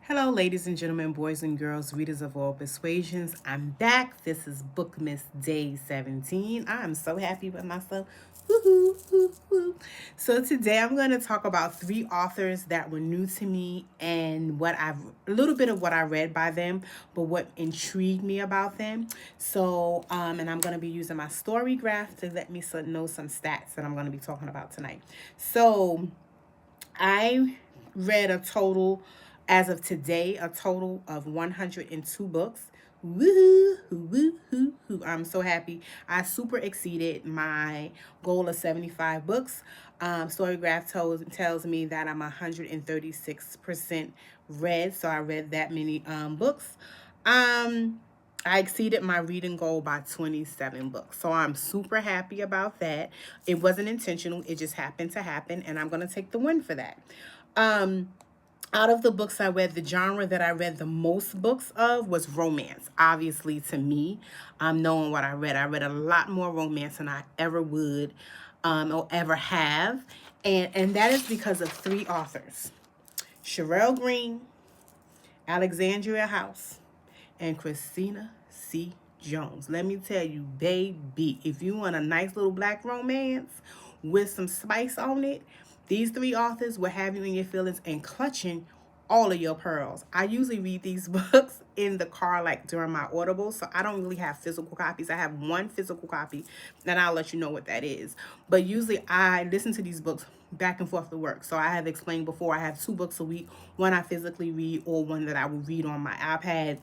Hello, ladies and gentlemen, boys and girls, readers of all persuasions. I'm back. This is Bookmas Day 17. I am so happy with myself. Woohoo, woo, woo. So today I'm going to talk about three authors that were new to me and a little bit of what I read by them, but what intrigued me about them. So, and I'm going to be using my story graph to let me know some stats that I'm going to be talking about tonight. So I read as of today, a total of 102 books. Woohoo, woohoo, hoo. I'm so happy. I super exceeded my goal of 75 books. Storygraph tells me that I'm 136% read, so I read that many books. I exceeded my reading goal by 27 books. So I'm super happy about that. It wasn't intentional. It just happened to happen, and I'm going to take the win for that. Out of the books I read, the genre that I read the most books of was romance. Obviously, to me, knowing what I read a lot more romance than I ever would or ever have. And that is because of three authors: Sherelle Green, Alexandria House, and Christina C. Jones. Let me tell you, baby, if you want a nice little black romance with some spice on it, these three authors will have you in your feelings and clutching all of your pearls. I usually read these books in the car, like during my Audible, so I don't really have physical copies. I have one physical copy, and I'll let you know what that is. But usually I listen to these books back and forth to work. So I have explained before, I have 2 books a week, one I physically read or one that I will read on my iPad,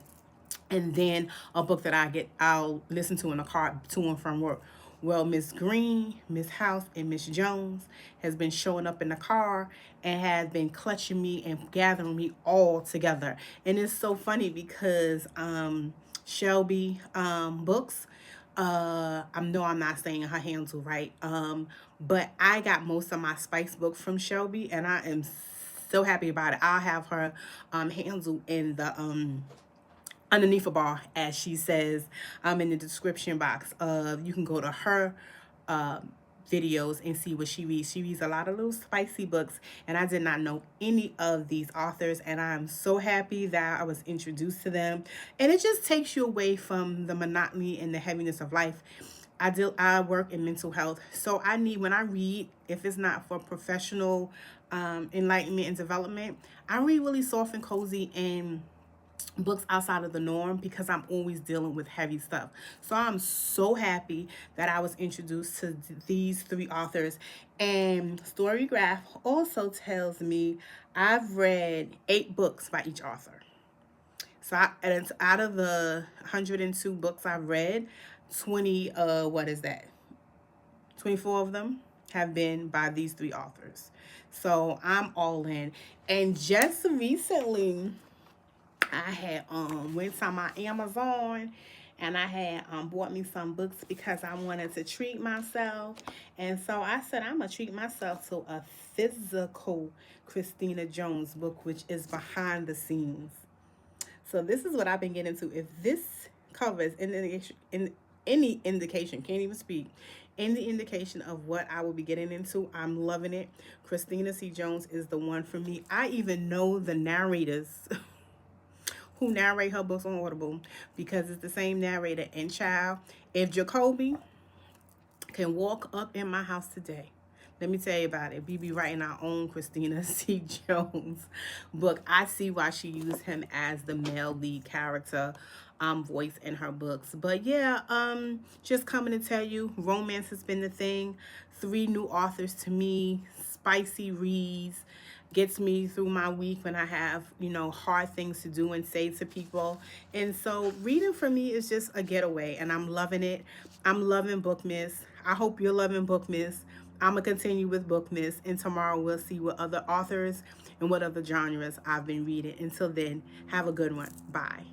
and then a book that I'll listen to in the car to and from work. Well, Miss Green, Miss House, and Miss Jones has been showing up in the car and has been clutching me and gathering me all together. And it's so funny because Shelby Books, I know I'm not saying her handle right, but I got most of my Spice book from Shelby, and I am so happy about it. I'll have her handle in the underneath a bar, as she says, in the description box. You can go to her videos and see what she reads. She reads a lot of little spicy books, and I did not know any of these authors, and I'm so happy that I was introduced to them. And it just takes you away from the monotony and the heaviness of life. I work in mental health, so I need, when I read, if it's not for professional enlightenment and development, I read really soft and cozy and books outside of the norm because I'm always dealing with heavy stuff. So I'm so happy that I was introduced to these three authors. And Storygraph also tells me I've read 8 books by each author. So and out of the 102 books I've read, 24 of them have been by these three authors. So I'm all in. And just recently, I had went to my Amazon and I had bought me some books because I wanted to treat myself. And so I said I'm gonna treat myself to a physical Christina Jones book, which is Behind the Scenes. So this is what I've been getting to. If this covers any indication, can't even speak, any indication of what I will be getting into, I'm loving it. Christina C. Jones is the one for me. I even know the narrators who narrate her books on Audible because it's the same narrator. And child, if Jacoby can walk up in my house today, let me tell you about it. We be writing our own Christina C. Jones book. I see why she used him as the male lead character voice in her books. But yeah, just coming to tell you, romance has been the thing. 3 new authors to me, spicy reads, gets me through my week when I have, hard things to do and say to people. And so reading for me is just a getaway, and I'm loving it. I'm loving Bookmas. I hope you're loving Bookmas. I'm going to continue with Bookmas, and tomorrow we'll see what other authors and what other genres I've been reading. Until then, have a good one. Bye.